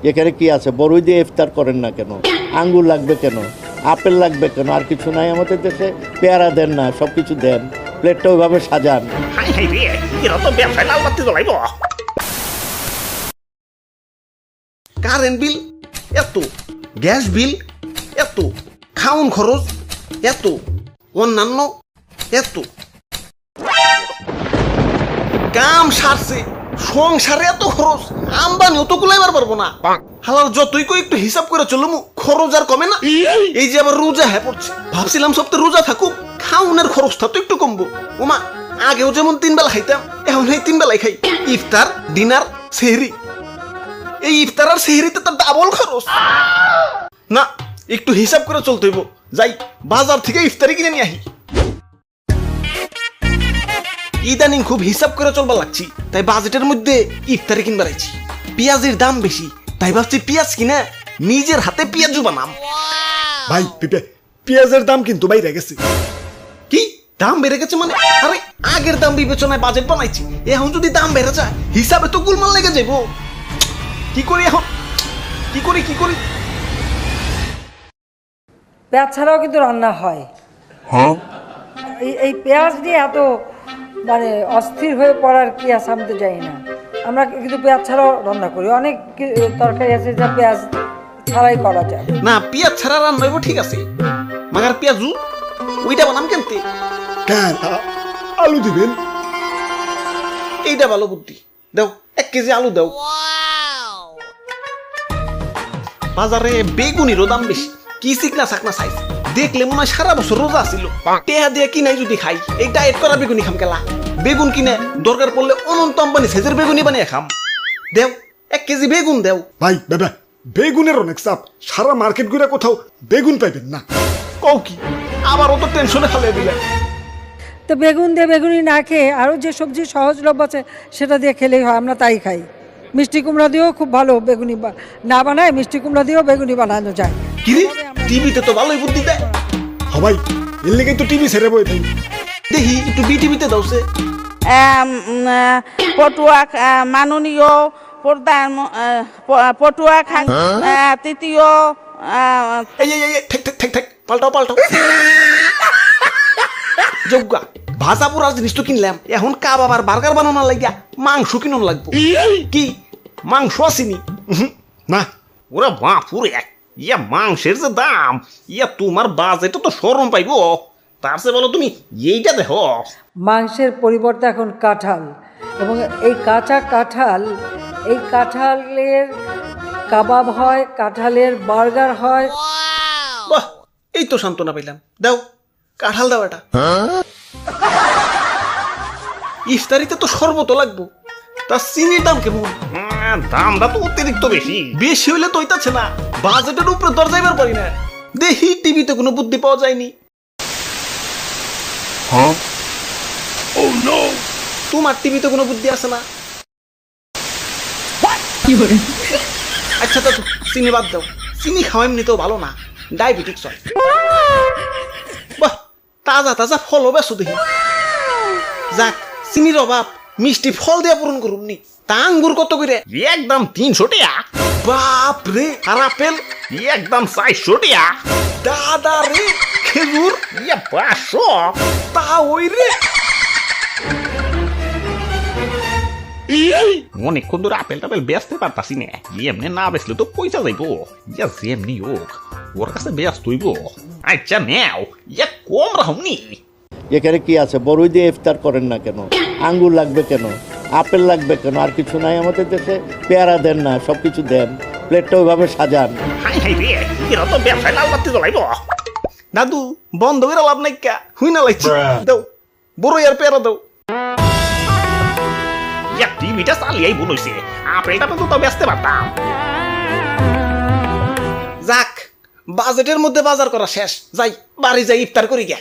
এখানে কি আছে? বড়ই দিয়ে ইফতার করেন না কেন? আঙ্গুর লাগবে কেন? আপেল লাগবে কেন? আর কিছু নাই আমাদের দেশে? পেয়ারা দেন না, সব কিছু দেন, প্লেটটা ওইভাবে সাজান। হাই হাই রে, এরা তো ব্যবসায় লাল বাতি জ্বলাইব। কারেন্ট বিল এত, গ্যাস বিল এত, খাউন খরচ এত, অন্যান্য এত, কাম সারছে সংসারে এত খরচ, আমদানিও তো কুলাইবার পারবো না। হালার যতই কই একটু হিসাব করে চলুম, খরচ আর কমে না। এই যে আবার রোজা হ্যাঁ পড়ছে, ভাবছিলাম সপ্তাহে রোজা থাকুক, খাউনের খরচটা তো একটু কমবো। ওমা, আগেও যেমন 3 বেলা খাইতাম, এখন এই 3 বেলাই খাই, ইফতার, ডিনার, সেহরি। এই ইফতার আর সেহরিতে তো ডাবল খরচ। না, একটু হিসাব করে চলতে হইব। যাই বাজার থেকে ইফতারি কিনে নিয়ে আহি। ইদানিং খুব হিসাব করে চলবার লাগছি, তাই বাজেটের মধ্যে ইফতারি কিনবার আইছি। পেঁয়াজের দাম বেশি, তাই ভাবছি পেঁয়াজ কিনা নিজের হাতে পেঁয়াজু বানাম। ভাই পেঁয়াজের দাম কিন্তু বাইরে গেছে। কি দাম বেড়ে গেছে মানে? আরে আগের দাম বিবেচনায় বাজেট বানাইছি, এখন যদি দাম বেড়ে যায় হিসাবে তো গুলমাল লেগে যাবো। কি করি এখন? কি করি? পেঁয়াজ ছাড়াও কিন্তু রান্না হয়। এই পেঁয়াজ নিয়ে এত মানে অস্থির হয়ে পড়ার কি আছে আমি তো জানি না। আমরা কিন্তু পেঁয়াজ ছাড়াও রান্না করি, অনেক তরকারি আছে যা পেঁয়াজ ছাড়াই করা যায়। না, পেঁয়াজ ছাড়া রান্না হইব ঠিক আছে, মাগার পেঁয়াজু ওইটা বানাম কেমতে? কেন আলু দিবেন? এইটা ভালো বুদ্ধি। দাও 1 কেজি আলু দাও। বাজারে বেগুনিরও দাম বেশি, কি চিকনা চাকনা সাইজ, দেখলে মনে হয় সারা বছর রোজা ছিল। টেহা দিয়ে কিনাই যদি খাই, এই ডায়েট করা বেগুনি খাম কেলা? বেগুন কিনে দরকার পড়লে অনন্ত আম্বানি সেজের বেগুনি বানিয়ে খাম। দেও 1 কেজি বেগুন দেও। ভাই বেগুনের অনেক চাপ, সারা মার্কেট ঘুরে কোথাও বেগুন পাইবেন না। কও কি? আবার অত টেনশনে ফেলে দিলে। তো বেগুন দিয়ে বেগুনি না খেয়ে আরও যে সবজি সহজলভ্য আছে সেটা দিয়ে খেলেই হয়, আমরা তাই খাই। মিষ্টি কুমড়া দিয়েও খুব ভালো বেগুনি না বানায়, মিষ্টি কুমড়া দিয়েও বেগুনি বানানো যায়। কিরে, টিভিতে তো ভালোই বুদ্ধি দেয়। ভাই এর লেগে তো টিভি ছেড়ে বই থাকি। দেখি একটু বিটিভিতে দাওছে। পটুয়া মাননীয় প্রধান পটুয়া তৃতীয় এই ঠেক পাল্টাও। যোগ্যা ভাজা পোড়ার জিনিস তো কিনলাম, এখন কাবাব আর বার্গার বানানোর লাগিয়া মাংস কিনুন লাগবো। কি মাংস আসেনি? না ওরা বাপুরে, ইয়া মাংসের যে দাম, ইয়া তোমার বাজেটে তো শরম পাইব। তার চেয়ে বলো তুমি এইটা দেখো। মাংসের পরিবর্তে এখন কাঁঠাল, এবং এই কাঁচা কাঁঠাল, এই কাঁঠালের কাবাব হয়, কাঁঠালের বার্গার হয়। বাহ, এই তো সান্ত্বনা পাইলাম। দাও কাঁঠাল দাও এটা। ইফতারিতে তো শরবত লাগবো, তা চিনির দাম কেমন? দামটা তো অতিরিক্ত বেশি হইলে তো হইতাছে না, বাজেটের উপরে দর যাইবার পারি না। দেখি টিভিতে কোনো বুদ্ধি পাওয়া যায়নি। তোমার টিভিতে কোনো বুদ্ধি আছে না? আচ্ছা তো চিনি বাদ দাও, চিনি খাওয়া এমনিতেও ভালো না, ডায়াবেটিক্স হয়। বাহ, তাজা ফলও বেসো দেখি। যাক, চিনির অভাব মিষ্টি ফল দিয়ে পূরণ করুন নি। তা আঙ্গুর কত করে? একদম 300 টাকা। বাপ রে, আর আপেল একদম 400 টাকা। দাদা রে, খেজুর 500। তা ওই রে, অনেকক্ষণ ধরে আপেল টাপেল বেচতে পারতাছি না, এমনি না বেচলে তো পয়সা যাইব। ইয়া যেমনি হোক ওর কাছে ব্যস্ত হইব। আচ্ছা নেও, ইয়া কম রাহুনি। এখানে কি আছে? বড়ই দিয়ে ইফতার করেন না কেন? আঙ্গুর লাগবে কেন? আপেল লাগবে কেন? আর কিছু নাই আমাদের দেশে? পেয়ারা দেন না, সব কিছু দেন, প্লেটটা ওইভাবে সাজান। হাই হাই রে, এরা তো ব্যবসায় লাল বাতি জ্বলাইব। দাদু বন্ধ করে লাভ নাই, কা হুই না লাগছে। দাও বড়ই আর পেয়ারা দাও। ইয়া টিভিটা চালিয়েই বলছে, আপেল টাপেল তো বেচতে পারতাম। যাক, বাজেটের মধ্যে বাজার করা শেষ। যাই বাড়ি যাই ইফতার করি গে।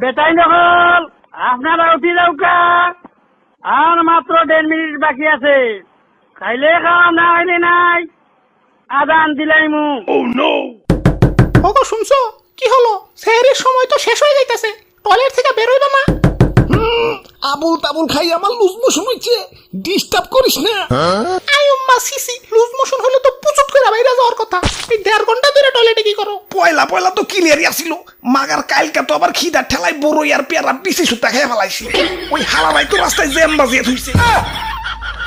বেটাই নকল আপনারা উঠি যাওকা, আর মাত্র 1.5 মিনিট বাকি আছে। খাইলে খাওয়া, না খাইলে নাই। আদান দিলাইমু। ওগো শুনছো কি হলো? সেহরির সময় তো শেষ হয়ে যাইতেছে, টয়লেট থেকে বের হইবা না? আবুল তাবুল খাই আমার লুজ মোশন হইছে, ডিস্টার্ব করিস না। আয়ম্মা সিসি, লুজ মোশন হলে তো পুচুত করে বাইরে যাওয়ার কথা। এই 1.5 ঘন্টা ধরে টয়লেটে কি করো? পয়লা পয়লা তো ক্লিয়ারই আসিল, মাগার কালকা তো আবার খিদার ঠেলায় বড়ই আর পেয়ারা বিশি সুতা খেয়ে ফেলাইছি। ওই হালারাই তো রাস্তায় জ্যাম বাজিয়ে থইছে।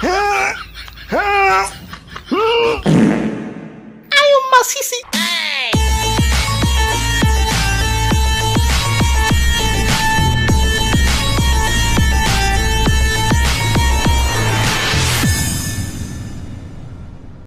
হ্যাঁ